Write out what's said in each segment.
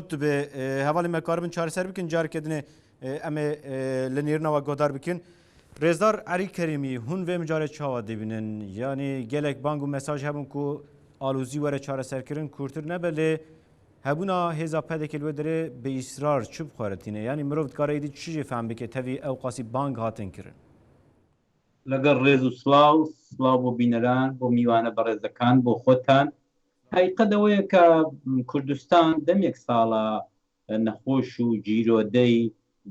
به حوالی مکاربن چهار سر بکن جار کدنه اما لنیرنا و گودار بکن رزدار علی کریمی هون و مجاره چاوا دیبینن یعنی گلک بانگ و مساج همون کو آلوزی وره چهار سر کرن کورتر نبله هبونا هزا پده کلوه داره به اصرار چوب خارتینه یعنی مروفت کاره دید چیجی فهم بکه تاوی او قاسی بانگ هاتن کرن لەگەڵ ڕێز و سڵاو بۆ بینەران بۆ میوانە بەڕێزەکان بۆ خۆتان حقیقەتەوەیە کە کوردستان دەمێک ساڵە نەخۆش و جیرۆدەی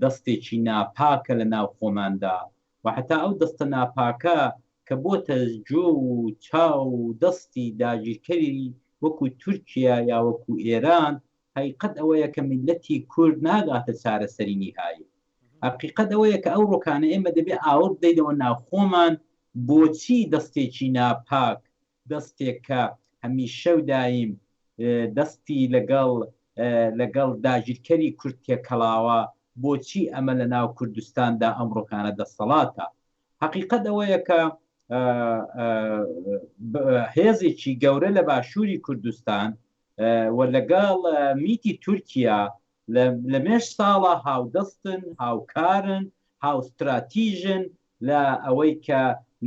دەستێکی ناپاکە لە ناو خۆماندا و حتا ئەو دەستە ناپاکە کە بۆتە جۆ و چاو و دەستی داگیرکەری وەکو تورکیا یا وەکو ئێران حقیقەت ئەوەیە کە میلەتی کورد ناگاتە چارەسەری نهایی حقیقت ئەوەیە کە ئەو ڕۆکانە ئێمە دەبێت ئاور بدەیتەوە ناو خۆمان بۆچی دەستێکی ناپاک دەستێک کە هەمیشە و دایم دەستی لەگەڵ داگیرکەری کورد تێکەڵاوە بۆچی ئەمە لە ناو کوردستاندا ئەم ڕۆکانە دەسەڵاتە حقیقت ئەوەیە کە هێزێکی گەورە لە باشووری کوردستان و لەگەڵ میتی تورکیا لە مێش ساڵە هاودەستن هاوکارن هاوستراتیژن لە ئەوەی کە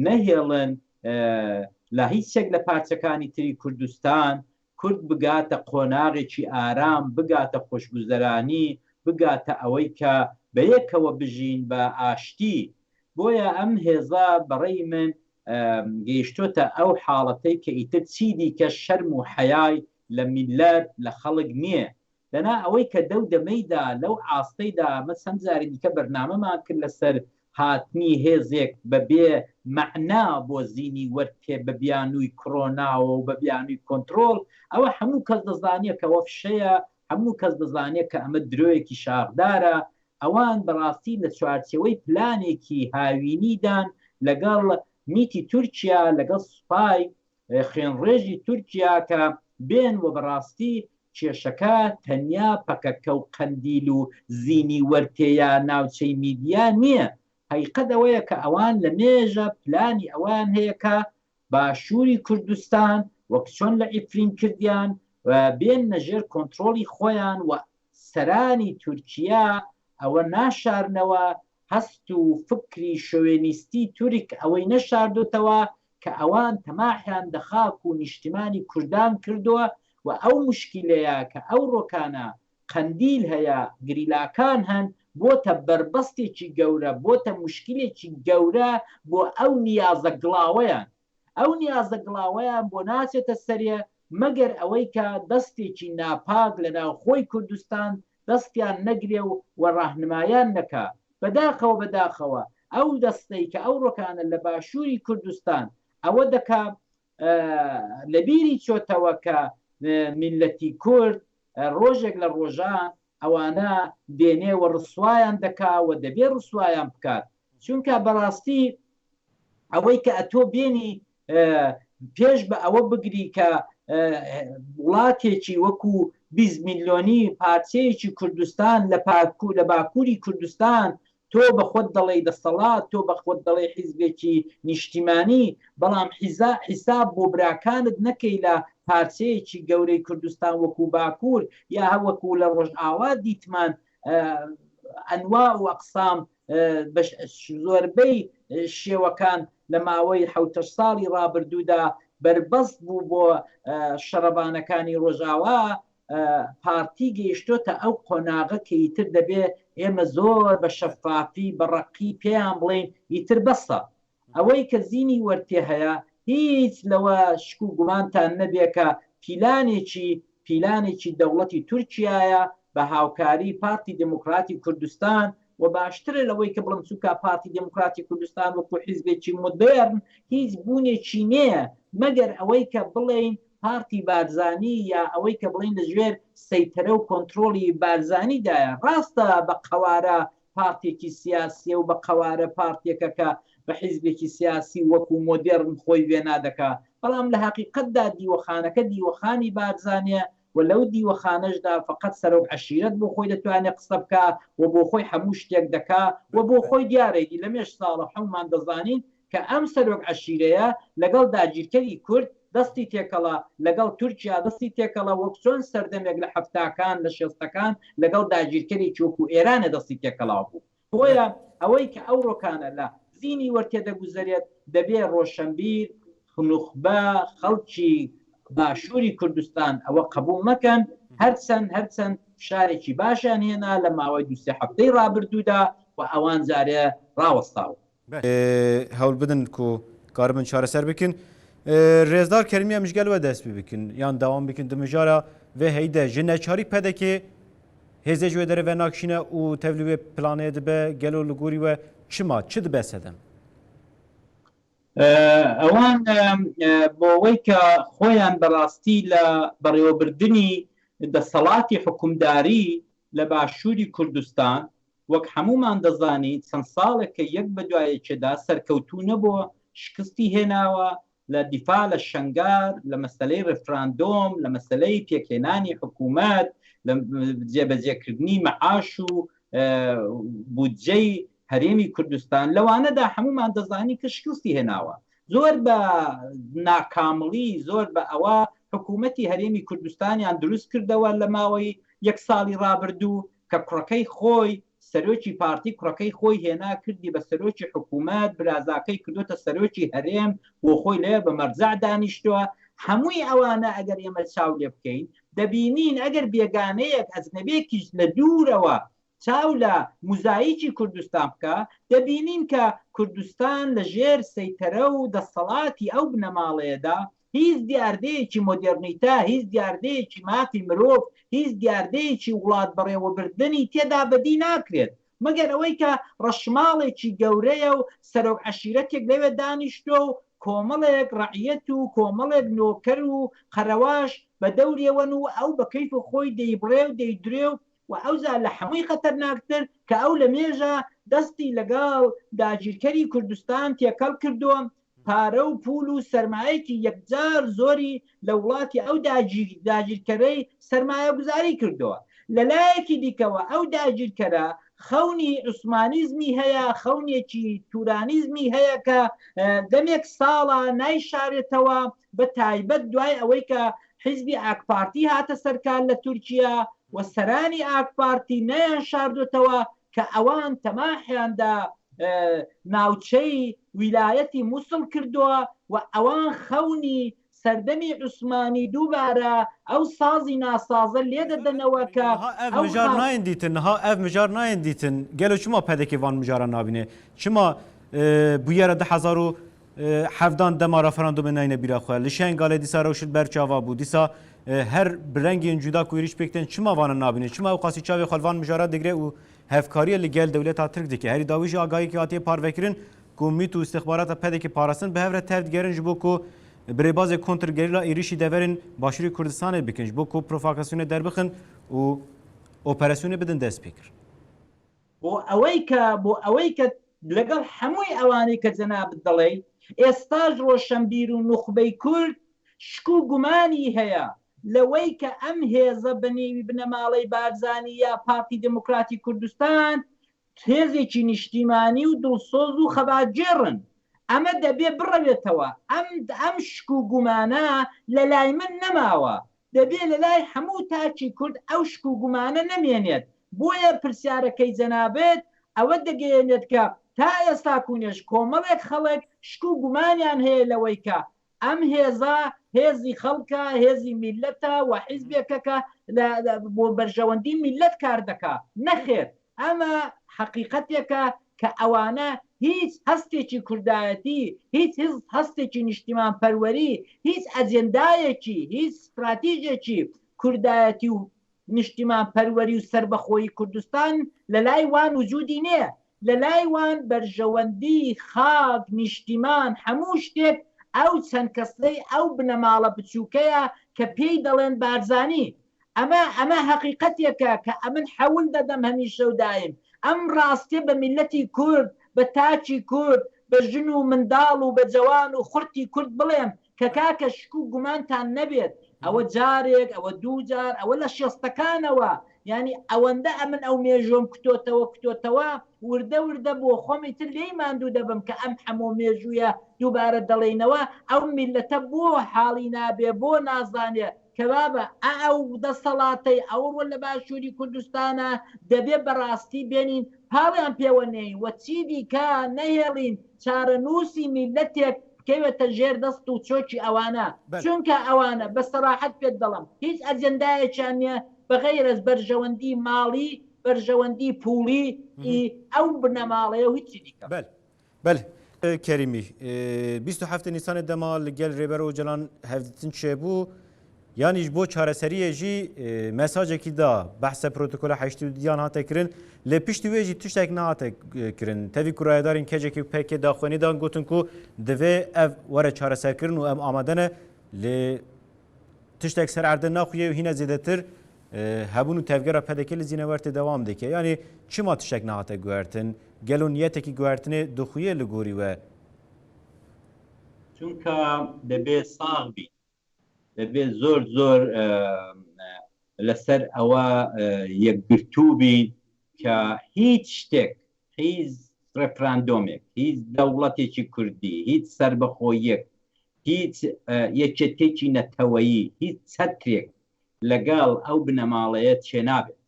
نەهێڵن لە هیچێک لە پارچەکانی تری کوردستان کورد بگاتە قۆناغێکی ئارام بگاتە خۆشگوزەرانی بگاتە ئەوەی کە بەیەکەوە بژین بە ئاشتی بۆیە ئەم هێزا بەڕێی من گەیشتۆتە ئەو حاڵەتەی کە ئیتر چی دیکە شەرم و حەیای لە میلەت لە خەڵک نییە لەنا ئەوەی کە دەو دەمەیدا لەو ئاستەیدا ئەمە چەند جارێ دیکە بەرنامەمان کرد لەسەر هاتنی هێزێک بەبێ مەعنا بۆ زینی وەرتێ بە بیانووی کڕۆناوە و بە بیانووی کۆنتترۆل ئەوە هەموو کەس دەزانێت کە وەفشەیە هەموو کەس دەزانێت کە ئەمە درۆیەکی شاغدارە ئەوان بەڕاستی لە چوارچەوەی پلانێکی هاوینیدان لەگەڵ میتی تورکیا لەگەڵ سوپای خوێنڕێژی تورکیا کە بێن و بەڕاستی کێشەکە تەنیا پەکەکە و قەندیل و زینی وەرتەیە ناوچەی میدیا نییە حقیقەت ئەوەیە کە ئەوان لە مێژە پلانی ئەوان هەیە کە باشووری کوردستان وەک چۆن لە ئیفرین کردیان و بێن نەژێر کۆنتترۆلی خۆیان و سەرانی تورکیا ئەوە ناشارنەوە هەست و فکری شۆوێنیستی تورک ئەوەی نەشاردوتەوە کە ئەوان تەماحیان دەخاک و نیشتیمانی کوردان کردووە و ئەو مشکلەیە کە ئەو ڕۆکانە قەندیل هەیە گریلاکان هەن بۆتە بربەستێکی گەورە بۆتە مشکلێکی گەورە بۆ ئەو نیازە گڵاوەیان ئەو نیازە گڵاوەیان بۆ ناچێتە سەریە مەگەر ئەوەی کە دەستێکی ناپاک لە ناوخۆی کوردستان دەستیان نەگرێ و ڕاهنمایان نەکا بەداخەوە ئەو دەستەی کە ئەو ڕۆکانە لە باشووری کوردستان ئەوە دەکا لەبیری چۆتەوە کە میلەتی کورد ڕۆژێک لە ڕۆژان ئەوانە دێنێوە ڕسوایان دەکاوە دەبێ ڕسوایان بکات چونکە بەڕاستی ئەوەی کە ئەتۆ بێنی پێش بە ئەوە بگری کە وڵاتێکی وەکو 20 میلیۆنی پارچەیەکی کوردستان لە باکووری کوردستان تۆ بە خۆت دەڵێ دەسەڵات تۆ بە خۆت دەڵێ حیزبێکی نیشتیمانی بەڵام حیساب بۆ براکانت نەکەی لە پارچەیەکی گەورەی کوردستان وەکو باکوور یا هەوەکو لە ڕۆژئاوا دیتمان ئەنوا و ئەقسام زۆربەی شێوەکان لە ماوەی 70 ساڵی ڕابردوودا بربەست بوو بۆ شەڕەبانەکانی ڕۆژئاوا پارتی گەیشتۆتە ئەو قۆناغە کە ئیتر دەبێ ئێمە زۆر بە شەفافی بەڕەقی پێیان بڵێن ئیتر بەسە ئەوەی کە زینی وەرتێ هەیە هیچ لەوە شک و گومانتان نەبێ کە پیلانێکی دەوڵەتی تورکیایە بە هاوکاری پارتی دموکراتی کوردستان و باشترە لەوەی کە بڵم چووکە پارتی دموکراتی کوردستان وەکو حیزبێکی مدرن هیچ بوونێکی نییە مەگەر ئەوەی کە بڵێن پارتی بارزانی یا ئەوەی کە بڵین لەژێر سەیتەرە و کۆنتترۆلی بارزانیدایە ڕاستە بە قەوارە پارتێکی سیاسی و بە قەوارە پارتێکە کە بە حیزبێکی سیاسی وەکو مۆدێرن خۆی وێنا دەکا بەڵام لە حقیقەتدا دیوەخانەکە دیوەخانی بارزانە و لەو دیوەخانەشدا فقط سەرۆک عەشیرەت بۆ خۆی دەتوانێت قسە بکە و بۆ خۆی هەموو شتێک دەکا و بۆ خۆی دیارێکی لە مێش ساڵە هەمومان دەزانین کە ئەم سەرۆک عەشیرەیە لەگەڵ داگیرکەری کورد دەستی تێکەڵە لەگەڵ تورکیا دەستی تێکەڵە وەک چۆن سەردەمێک لە هەفتاکان لە شێستەکان لەگەڵ داگیرکەرێکی وەکو ئێرانە دەستی تێکەڵاو بوو بۆیە ئەوەی کە ئەوڕۆکانە لە زینی وەرتێدەگوزارێت دەبێ ڕۆشنبیر نوخبە خەڵکی باشووری کوردستان ئەوە قبول مەکەن هەرچەند شارێکی باشیان هێنا لە ماوەی دوسێ هەفتەی ڕابردوودا و ئەوان جارێ ڕاوەستاوە هەوڵ بدن و کاربن چارەسەر بکن رێزدار کەریمی ئەمیش گەلوە دەست پێ بکن یان داوام بکن دمژارە vê heyde ji neçarî pedekê hêzê ji wê derê ve nakişîne û tevlî wê planê dibe gelo li gorî we çima çi dibe sedem ئەوان بۆ ئەوەی کە خۆیان بەڕاستی لە بەڕێوەبردننی دەسەڵاتی حکومداری لە باشووری کوردستان وەک هەمومان دەزانیت چەند ساڵێکە یەک بە دوایەکێدا سەرکەوتوو نەبووە شکستی هێناوە لە دیفاع لە شەنگار لە مەسلەی ڕفراندۆم لە مەسلەی پێکهێنانی حکوومەت لە جێبەجێکردنی مەعاش و بودجەی هەرێمی کوردستان لەوانەدا هەمومان دەزانی کە شکستی هێناوە زۆر بە ناکامڵی زۆر بە ئەوە حکوومەتی هەرێمی کوردستانیان دروست کردەوە لە ماوەی یەک ساڵی ڕابردوو کە کوڕەکەی خۆی سەرۆکی پارتی کوڕەکەی خۆی هێنا کردی بە سەرۆکی حکوومەت برازاکەی کردوتە سەرۆکی هەرێم بۆ خۆی لێ بە مەرجع دانیشتووە هەمووی ئەوانە ئەگەر ئێمە چاو لێ بکەین دەبینین ئەگەر بێگانەیەک ئەجنەبێکیش لە دوورەوە چاو لە موزاییکی کوردستان بکە دەبینین کە کوردستان لە ژێر سەیتەرە و دەسەڵاتی ئەو بنەماڵەیەدا هیچ دیاردەیەکی مۆدێرنیتا هیچ دیاردەیەکی مافی مرۆڤ هیچ دیاردەیەکی وڵات بەڕێوەبردننی تێدا بەدی ناکرێت مەگەر ئەوەی کە ڕەشماڵێکی گەورەیە و سەرۆک عەشیرەتێک لەوێ دانیشتۆ و کۆمەڵێک ڕەعیەت و کۆمەڵێک نۆکەر و قەرەواش بە دەورێوەن و ئەو بە کەیف خۆی دەیبڕێ و دەیدرێ و ئەوزا لە هەمووی خەتەرناکتر کە ئەو لە مێژە دەستی لەگەڵ داگیرکەری کوردستان تێکەڵ کردووە پارە و پول و سەرمایەکی یەکجار زۆری لە وڵاتی ئەو داگیرکەرەی سەرمایە گوزاری کردووە لەلایەکی دیکەوە ئەو داگیرکەرە خەونی عوسمانیزمی هەیە خەونێکی تورانیزمی هەیە کە دەمێک ساڵە نایشارێتەوە بە تایبەت دوای ئەوەی کە حیزبی ئاکپارتی هاتە سەرکار لە تورکیا و سەرانی ئاکپارتی نەیان شاردوتەوە کە ئەوان تەماحیاندا ناوچەی ویلایەتی مووسڵ کردووە و ئەوان خەونی سەردەمی عوسمانی دووبارە ئەو سازی ناسازە لێ دەدەنەوە کە مژار ناین دیتن ئەف مژار ناین دیتن گەلو چما پەدێکی وان مژارە نابینێ چما بویەرە 2017 دەما ڕەفەرەندۆمە ناینە بیرەخۆ لە شەنگالێ دیسا ڕەوشت بەرچاوا بوو دیسا هەر برەنگین جودا کوێریش پێکتن چما وانە نابینێ چما ئەو قاسی چاوی خەڵوان مژارە دەگرێ و هەفکاریە لەگەل دەولێتا ترک دەکە هەری داویژی ئاگایەکی هاتیە پارڤەکردن کومیت و استخباراتە پێدێکی پاراستن بەهەورە تەردگەرن ji بۆ ku birêbazê kontrgerîla êrişî deverên başûrê Kurdistanê bikin ji bo ku provokasyonê derbixin û operasyonê bidin dest pêkir بۆ ئەوەی کە لەگەڵ هەمووی ئەوانەی کە جەناب دەڵێ ئێستاش ڕۆشنبیر و نوخبەی کورد شک و گومانی هەیە لەوەی کە ئەم هێزە بەنێوی بنەماڵەی بارزانی یا پارتی دموکراتی کوردستان هێزێکی نیشتیمانی و دڵسۆز و خەباتجێڕن ئەمە دەبێ بڕەوێتەوە ئەم شک و گومانە لە لای من نەماوە دەبێ لە لای هەموو تاچی کورد ئەو شک و گومانە نەمێنێت بۆیە پرسیارەکەی جەنابێت ئەوە دەگەێنێت کە تا ئێستا کوونێش کۆمەڵێک خەڵک شک و گومانیان هەیە لەوەی کە ئەم هێزە هێزی خەڵکە هێزی میلەتە و حیزبێکەکە بۆ بەرژەوەندی میلەت کار دەکا نەخێر ئەمە حەقیقەتێکە کە ئەوانە هیچ هەستێکی کوردایەتی هیچ هەستێکی نیشتیمان پەروەری هیچ ئەجێندایەکی هیچ استراتیژێکی کوردایەتی و نیشتیمان پەروەری و سربەخۆیی کوردستان لە لای وان وجودی نییە لە لای وان بەرژەوەندی خاک نیشتیمان هەموو شتێک ئەو چەند کەسەی ئەو بنەماڵە بچووکەیە کە پێی دەڵێن بارزانی ئەمە حەقیقەتێکە کە ئەمن حەول دەدەم هەمیشە و دایم ئەم ڕاستێ بە میلەتی کورد بە تاچی کورد بە ژن و منداڵ و بە جەوان و خورتی کورد بڵێم کە کاکە شک و گومانتان نەبێت ئەوە جارێک ئەوە دوو جار ئەوە لە شێستەکانەوە یعنی ئەوەندە ئەمن ئەو مێژۆم کتۆتەوە وردە بۆ خۆمی تر لێی ماندوو دەبم کە ئەم هەموو مێژوویە دووبارە دەڵێنەوە ئەو میلەتە بۆ حاڵی نابێ بۆ نازانێ کەوابە ئەو دەسەڵاتەی ئەوڕۆ لە باشووری کوردستانە دەبێ بەڕاستی بێنین پاڵیان پێوەنێی وە چی دیکە نەهێڵین چارەنووسی میلەتێک بکەوێتە ژێر دەست و چۆکی ئەوانە چونکە ئەوانە بە سەراحەت پێت دەڵم هیچ ئەجەندایەکیان نییە بەغەیر ئەز بەرژەوەندی ماڵی بەرژەوەندی پوڵی ئەو بنەماڵەیە و هیچی دیکە بەڵێ کەریمی 27 نیسانی دەما لەگەل ڕێبەر و جەلان هەفتن چێبوو یانیش بۆ چارەسەریەژی مەساجێکی دا بەحسە پرۆتۆکۆلە هەشتی و دیان هاتەکردن لە پشتی وێژی تشتێک نهاتەکردن تەوی کورایدارین کەجێکی پێکێ داخوێنیدان گوتن و دەوێ ئەv وەرە چارەسەرکردن و ئەم ئامادەنە لێ تشتێک سەر ئەردە ناخویە و هینە زیێدەتر هەبوون و تەفگەرە پەدەکە لە زیینەوەرتێ دەوام دەکە یعنی چما تشتێک نهاتە گوێرتن گەل و نیەتێکی گوێرتنێ دخویە لە گۆری وە چونکە دەبێ ساغ بین دەبێ زۆر لەسەر ئەوە یەکگرتوو بین کە هیچ شتێک هیچ ڕێفراندۆمێک هیچ دەوڵەتێکی کوردی هیچ سربەخۆیەک هیچ یەکێتێکی نەتەوەیی هیچ چەترێک لەگەڵ ئەو بنەماڵەیە چێنابێت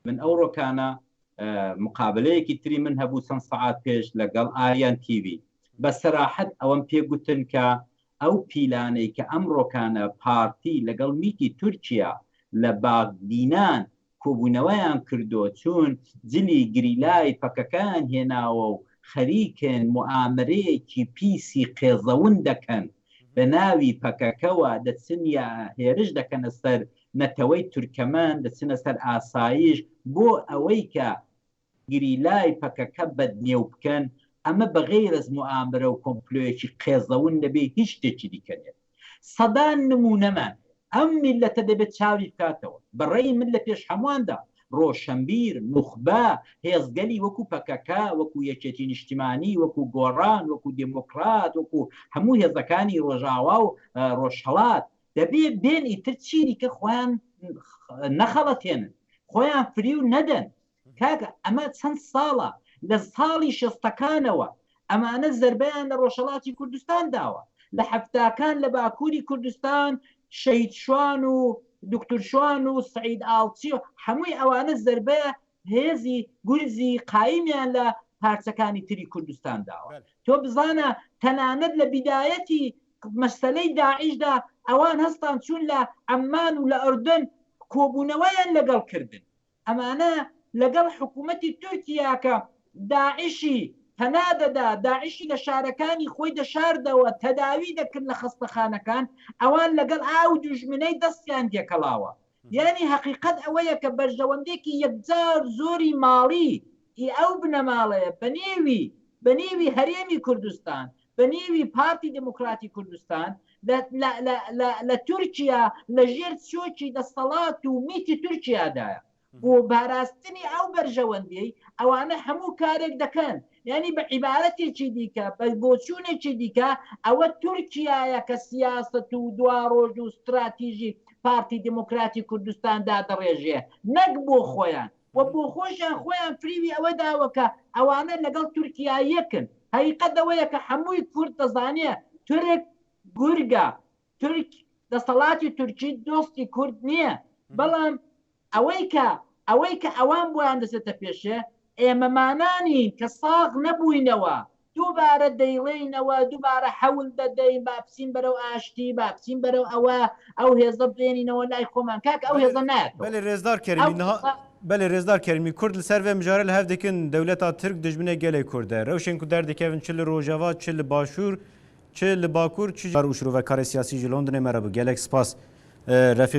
من ئەو ڕۆکانە مقابلەیەکی تری من هەبوو چەند سەعات پێش لەگەڵ ئاریان تیوی بە سەراحەت ئەوەم پێگوتن کە ئەو پیلانەی کە ئەم ڕۆکانە پارتی لەگەڵ میتی تورکیا لە باغدینان کۆبوونەوەیان کردو چون جلی گریلای پەکەکان هێناوە و خەریکن موعامەرەیەکی پیسی قێزەون دەکەن بە ناوی پەکەکەوە دەچنە هێرش دەکەنە سەر نەتەوەی تورکەمان دەچنە سەر ئاسایش بۆ ئەوەی کە گریلای پەکەکە بەدنێو بکەن ئەمە بەغەیر ئەز موعامەرە و کۆمپلۆیەکی قێزەون دەبێ هیچ شتێکی دیکەنێت سەدان نمونەمان ئەم میلەتە دەبێت چاوی بکاتەوە بەڕێی من لە پێش هەموواندا ڕۆشنبیر نوخبە هێزگەلی وەکو پەکەکە وەکو یەکێتی نیشتیمانی وەکو گۆڕان وەکو دموکرات وەکو هەموو هێزەکانی ڕۆژاوا و ڕۆژهەڵات دەبێ بێن ئیتر چیری کە خۆیان نەخەڵەتێنن خۆیان فری و نەدەن کاکە ئەمە چەند ساڵە لە ساڵی شەستەکانەوە ئەمانە زەربەیان لە ڕۆژهەڵاتی کوردستان داوە لە هەفتاکان لە باکووری کوردستان شەهید شوان و دکتور شوان و سعید ئاڵچی و هەمووی ئەوانە زەربەیە هێزی گورزی قایمیان لە پارچەکانی تری کوردستان داوە تۆ بزانە تەنانەت لە بیدایەتی مەسەلەی داعیشدا ئەوان هەستان چوون لە عەمان و لە ئوردن کۆبوونەوەیان لەگەڵ کردن ئەمانە لەگەڵ حکوومەتی تورکیا کە داعشی هەنادەدا داعشی لە شارەکانی خۆی دەشاردەوە تەداوی دەکرد لە خەستەخانەکان ئەوان لەگەڵ ئاو دوژمنەی دەستیان دێکەڵاوە یعنی حقیقت ئەوەیە کە بەرژەوەندێکی یەکجار زۆری ماڵی ئەو بنەماڵەیە بە نێوی هەرێمی کوردستان بە نێوی پارتی دموکراتی کوردستان لە تورکیا لە ژێر چۆکی دەسەڵات و میتی تورکیادایە بۆ باراستنی ئەو بەرژەوەندەی ئەوانە هەموو کارێک دەکەن یعنی بە عیبارەتێکی دیکە بە بۆچوونێکی دیکە ئەوە تورکیایە کە سیاست و دوا ڕۆژ و استراتیژی پارتی دموکراتی کوردستان دادەڕێژێ نەک بۆ خۆیان و بۆ خۆشیان خۆیان فریوی ئەوە داوەکە ئەوانە لەگەڵ تورکیا یەکن حقیقەت ئەوەیە کە هەمووی کورد دەزانێ تورک گورگە تورک دەسەڵاتی تورکی دۆستی کورد نییە بەڵام ئەوەی کە ئەوان بۆیان دەسێتە پێشێ ئێمەمانانی کە ساغ نەبووینەوە دووبارە دەیڵێنەوە دووبارە حەول دەدەین با بچین بەرەو ئاشتی با بچین بەرەو ئەو هێزە بێنینەوە لای خۆمان کاک ئەو هێزە نایەت بەڵێ ڕێزدار کەریمی بەڵێ ڕێزدار کەریمی کورد لە سەر مژارە لە هەف دەکەن دەولەتا ترک دژمنە گەلێ کوردە ڕەوشێن کو دەردەکەون چ لە ڕۆژاوا چ لە باشوور چ لە باکوور چ وشروڤکارە سیاسی ji Londonê me re bi gelek spas